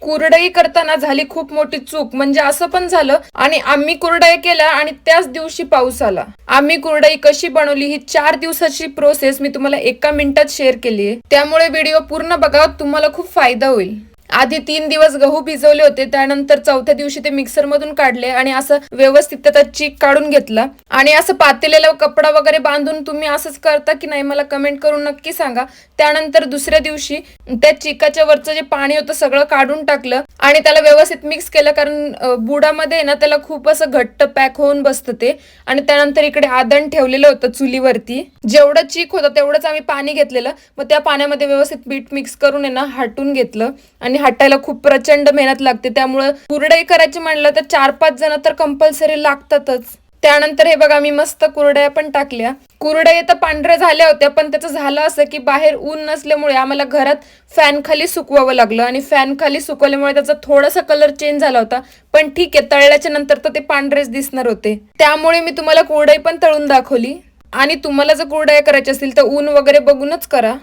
कुरडई करताना झाली खूप मोठी चूक. म्हणजे असं पण झालं आणि आम्ही कुरडई केल्या आणि त्याच दिवशी पाऊस आला. आम्ही कुरडई कशी बनवली ही 4 दिवसाची प्रोसेस मी तुम्हाला एका मिनिटात शेअर केली आहे. त्यामुळे व्हिडिओ पूर्ण बघा, तुम्हाला खूप फायदा होईल. आधी 3 दिवस गहू भिजवले होते, त्यानंतर चौथ्या दिवशी ते मिक्सर मधून काढले आणि असं व्यवस्थित त्याचा चीक काढून घेतला. आणि असं पातेलेला कपडा वगैरे बांधून तुम्ही असंच करता की नाही मला कमेंट करून नक्की सांगा. त्यानंतर दुसऱ्या दिवशी त्या चिकाच्या वरचं जे पाणी होतं सगळं काढून टाकलं आणि त्याला व्यवस्थित मिक्स केलं, कारण बुडामध्ये ना त्याला खूप असं घट्ट पॅक होऊन बसतं ते. आणि त्यानंतर इकडे आदण ठेवलेलं होतं चुलीवरती. जेवढं चीक होतं तेवढंच आम्ही पाणी घेतलेलं. मग त्या पाण्यामध्ये व्यवस्थित मीठ मिक्स करून आहे ना हटून घेतलं. आणि हटायला खूप प्रचंड मेहनत लागते, त्यामुळे कुरडई करायची म्हणलं तर 4-5 जण तर कंपल्सरी लागतातच. त्यानंतर हे बघा मी मस्त कुरडया पण टाकल्या. कुरडया तर पांढऱ्या झाल्या होत्या, पण त्याचं झालं असं की बाहेर ऊन नसल्यामुळे आम्हाला घरात फॅन खाली सुकवावं लागलं आणि फॅन खाली सुकवल्यामुळे त्याचा थोडासा कलर चेंज झाला होता. पण ठीक आहे, तळल्याच्या नंतर तर ते पांढरेच दिसणार होते. त्यामुळे मी तुम्हाला कुरडई पण तळून दाखवली. आणि तुम्हाला जर कुरडया करायच्या असतील तर ऊन वगैरे बघूनच करा.